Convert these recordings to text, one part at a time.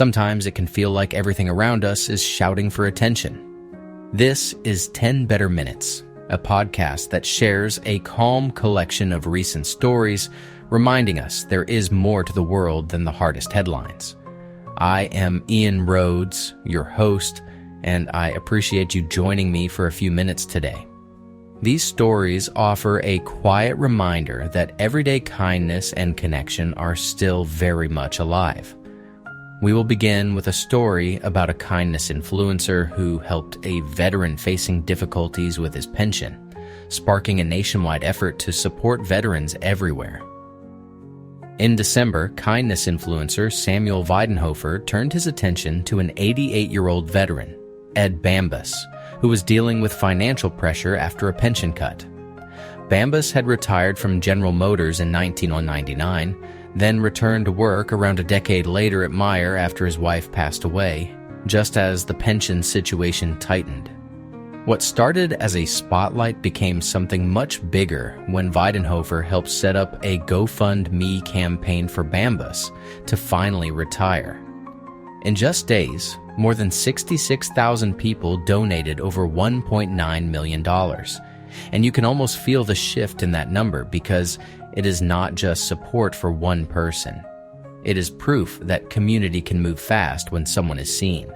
Sometimes it can feel like everything around us is shouting for attention. This is 10 Better Minutes, a podcast that shares a calm collection of recent stories, reminding us there is more to the world than the hardest headlines. I am Ian Rhodes, your host, and I appreciate you joining me for a few minutes today. These stories offer a quiet reminder that everyday kindness and connection are still very much alive. We will begin with a story about a kindness influencer who helped a veteran facing difficulties with his pension, sparking a nationwide effort to support veterans everywhere. In December, kindness influencer Samuel Weidenhofer turned his attention to an 88-year-old veteran, Ed Bambus, who was dealing with financial pressure after a pension cut. Bambus had retired from General Motors in 1999, then returned to work around a decade later at Meyer after his wife passed away, just as the pension situation tightened. What started as a spotlight became something much bigger when Weidenhofer helped set up a GoFundMe campaign for Bambus to finally retire. In just days, more than 66,000 people donated over $1.9 million. And you can almost feel the shift in that number because it is not just support for one person. It is proof that community can move fast when someone is seen.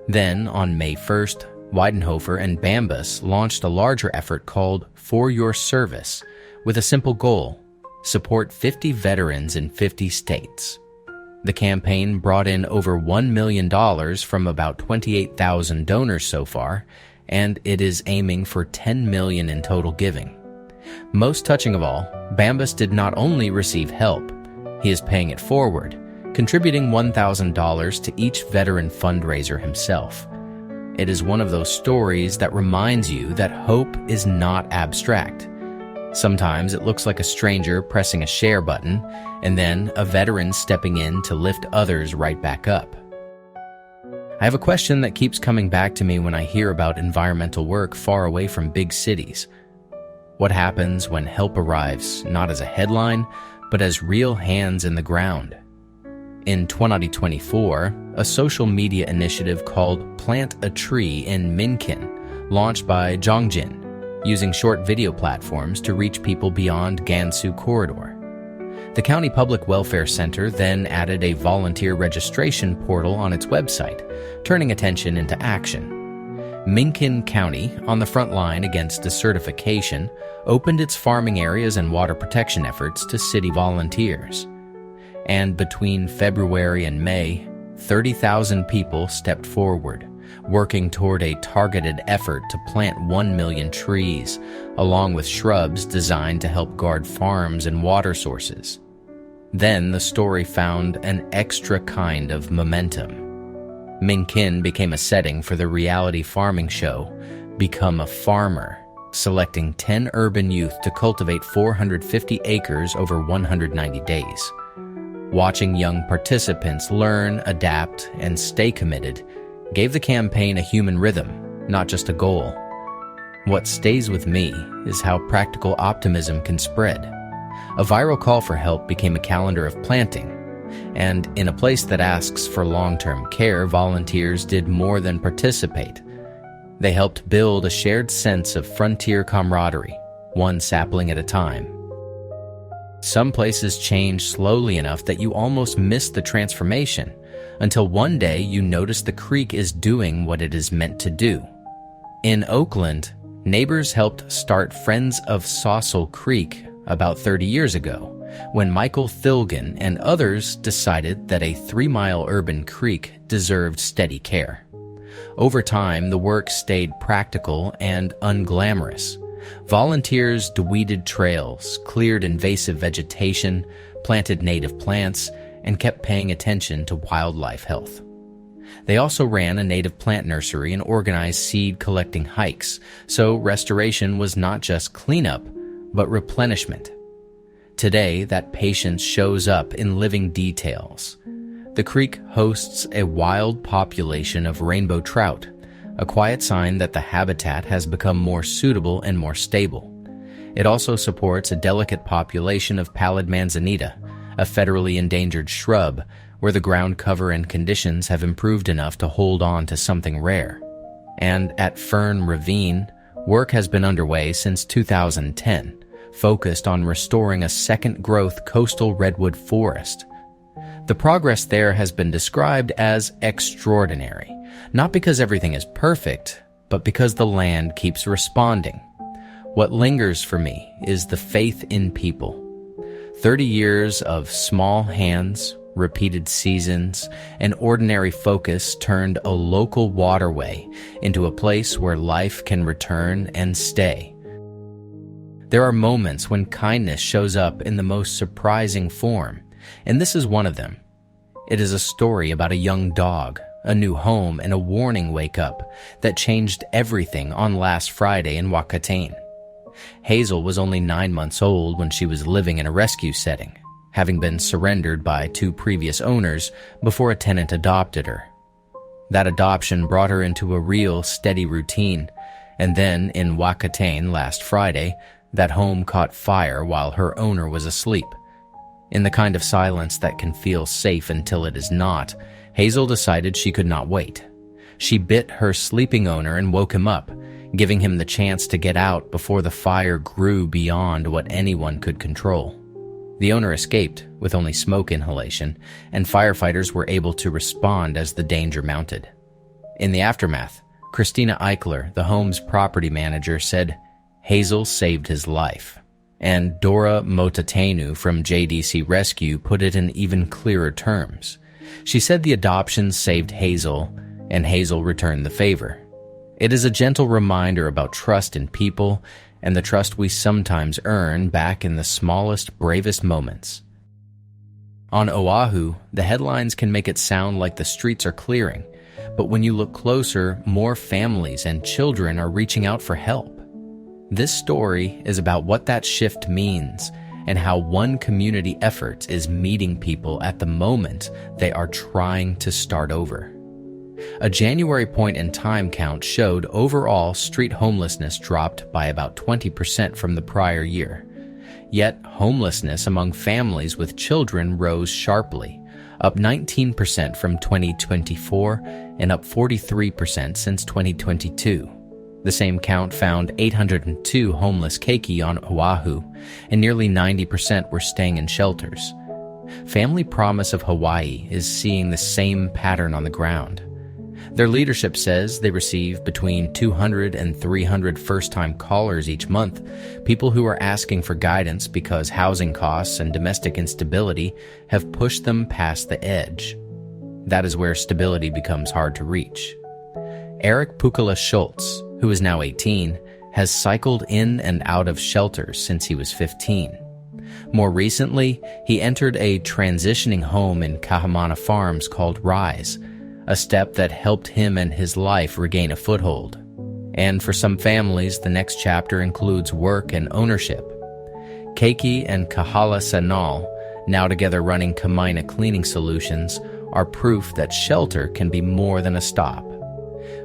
Then, on May 1st, Weidenhofer and Bambus launched a larger effort called For Your Service with a simple goal: support 50 veterans in 50 states. The campaign brought in over $1 million from about 28,000 donors so far, and it is aiming for $10 million in total giving. Most touching of all, Bambus did not only receive help, he is paying it forward, contributing $1,000 to each veteran fundraiser himself. It is one of those stories that reminds you that hope is not abstract. Sometimes it looks like a stranger pressing a share button, and then a veteran stepping in to lift others right back up. I have a question that keeps coming back to me when I hear about environmental work far away from big cities. What happens when help arrives not as a headline, but as real hands in the ground? In 2024, a social media initiative called Plant a Tree in Miqin, launched by Zhongjin, using short video platforms to reach people beyond Gansu Corridor. The County Public Welfare Center then added a volunteer registration portal on its website, turning attention into action. Miqin County, on the front line against desertification, opened its farming areas and water protection efforts to city volunteers. And between February and May, 30,000 people stepped forward, working toward a targeted effort to plant 1 million trees, along with shrubs designed to help guard farms and water sources. Then the story found an extra kind of momentum. Miqin became a setting for the reality farming show, Become a Farmer, selecting 10 urban youth to cultivate 450 acres over 190 days. Watching young participants learn, adapt, and stay committed gave the campaign a human rhythm, not just a goal. What stays with me is how practical optimism can spread. A viral call for help became a calendar of planting, and in a place that asks for long-term care, volunteers did more than participate. They helped build a shared sense of frontier camaraderie, one sapling at a time. Some places change slowly enough that you almost miss the transformation, until one day you notice the creek is doing what it is meant to do. In Oakland, neighbors helped start Friends of Saucil Creek about 30 years ago, when Michael Thilgen and others decided that a 3-mile urban creek deserved steady care. Over time, the work stayed practical and unglamorous. Volunteers weeded trails, cleared invasive vegetation, planted native plants, and kept paying attention to wildlife health. They also ran a native plant nursery and organized seed-collecting hikes, so restoration was not just cleanup, but replenishment. Today, that patience shows up in living details. The creek hosts a wild population of rainbow trout, a quiet sign that the habitat has become more suitable and more stable. It also supports a delicate population of pallid manzanita, a federally endangered shrub where the ground cover and conditions have improved enough to hold on to something rare. And at Fern Ravine, work has been underway since 2010, focused on restoring a second-growth coastal redwood forest. The progress there has been described as extraordinary, not because everything is perfect, but because the land keeps responding. What lingers for me is the faith in people. 30 years of small hands, repeated seasons, and ordinary focus turned a local waterway into a place where life can return and stay. There are moments when kindness shows up in the most surprising form, and this is one of them. It is a story about a young dog, a new home, and a warning wake-up that changed everything on last Friday in Whakatāne. Hazel was only 9 months old when she was living in a rescue setting, having been surrendered by 2 previous owners before a tenant adopted her. That adoption brought her into a real, steady routine, and then in Whakatāne last Friday, that home caught fire while her owner was asleep. In the kind of silence that can feel safe until it is not, Hazel decided she could not wait. She bit her sleeping owner and woke him up, giving him the chance to get out before the fire grew beyond what anyone could control. The owner escaped with only smoke inhalation, and firefighters were able to respond as the danger mounted. In the aftermath, Christina Eichler, the home's property manager, said, "Hazel saved his life." And Dora Motatenu from JDC Rescue put it in even clearer terms. She said the adoption saved Hazel, and Hazel returned the favor. It is a gentle reminder about trust in people and the trust we sometimes earn back in the smallest, bravest moments. On Oahu, the headlines can make it sound like the streets are clearing, but when you look closer, more families and children are reaching out for help. This story is about what that shift means and how one community effort is meeting people at the moment they are trying to start over. A January point-in-time count showed overall street homelessness dropped by about 20% from the prior year. Yet, homelessness among families with children rose sharply, up 19% from 2024 and up 43% since 2022. The same count found 802 homeless keiki on Oahu, and nearly 90% were staying in shelters. Family Promise of Hawaii is seeing the same pattern on the ground. Their leadership says they receive between 200 and 300 first-time callers each month, people who are asking for guidance because housing costs and domestic instability have pushed them past the edge. That is where stability becomes hard to reach. Eric Pukala Schultz, who is now 18, has cycled in and out of shelters since he was 15. More recently, he entered a transitioning home in Kahamana Farms called Rise, a step that helped him and his life regain a foothold. And for some families, the next chapter includes work and ownership. Keiki and Kahala Sanal, now together running Kamaina Cleaning Solutions, are proof that shelter can be more than a stop.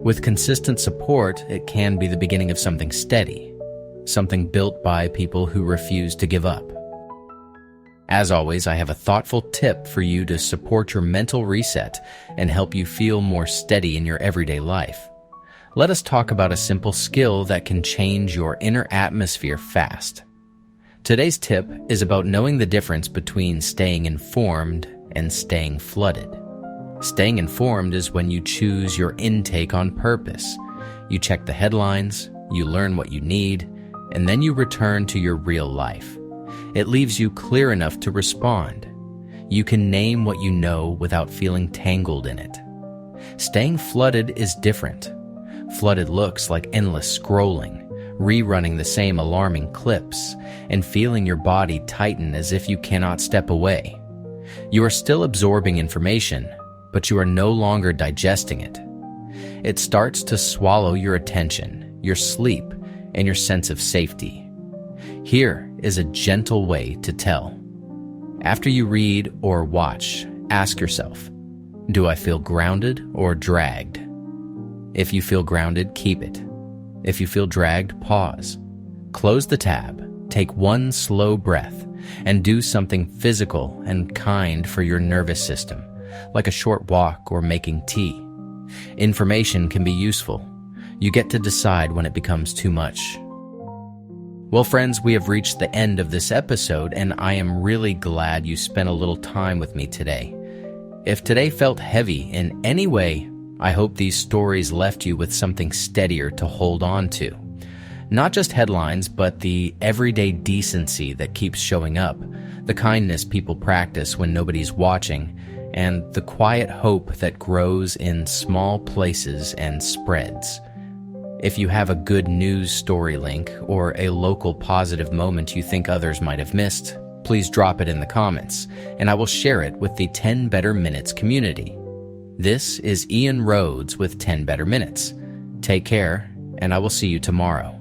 With consistent support, it can be the beginning of something steady, something built by people who refuse to give up. As always, I have a thoughtful tip for you to support your mental reset and help you feel more steady in your everyday life. Let us talk about a simple skill that can change your inner atmosphere fast. Today's tip is about knowing the difference between staying informed and staying flooded. Staying informed is when you choose your intake on purpose. You check the headlines, you learn what you need, and then you return to your real life. It leaves you clear enough to respond. You can name what you know without feeling tangled in it. Staying flooded is different. Flooded looks like endless scrolling, rerunning the same alarming clips, and feeling your body tighten as if you cannot step away. You are still absorbing information, but you are no longer digesting it. It starts to swallow your attention, your sleep, and your sense of safety. Here is a gentle way to tell. After you read or watch, ask yourself, do I feel grounded or dragged? If you feel grounded, keep it. If you feel dragged, pause. Close the tab, take one slow breath, and do something physical and kind for your nervous system, like a short walk or making tea. Information can be useful. You get to decide when it becomes too much. Well, friends, we have reached the end of this episode, and I am really glad you spent a little time with me today. If today felt heavy in any way, I hope these stories left you with something steadier to hold on to. Not just headlines, but the everyday decency that keeps showing up, the kindness people practice when nobody's watching, and the quiet hope that grows in small places and spreads. If you have a good news story link or a local positive moment you think others might have missed, please drop it in the comments, and I will share it with the 10 Better Minutes community. This is Ian Rhodes with 10 Better Minutes. Take care, and I will see you tomorrow.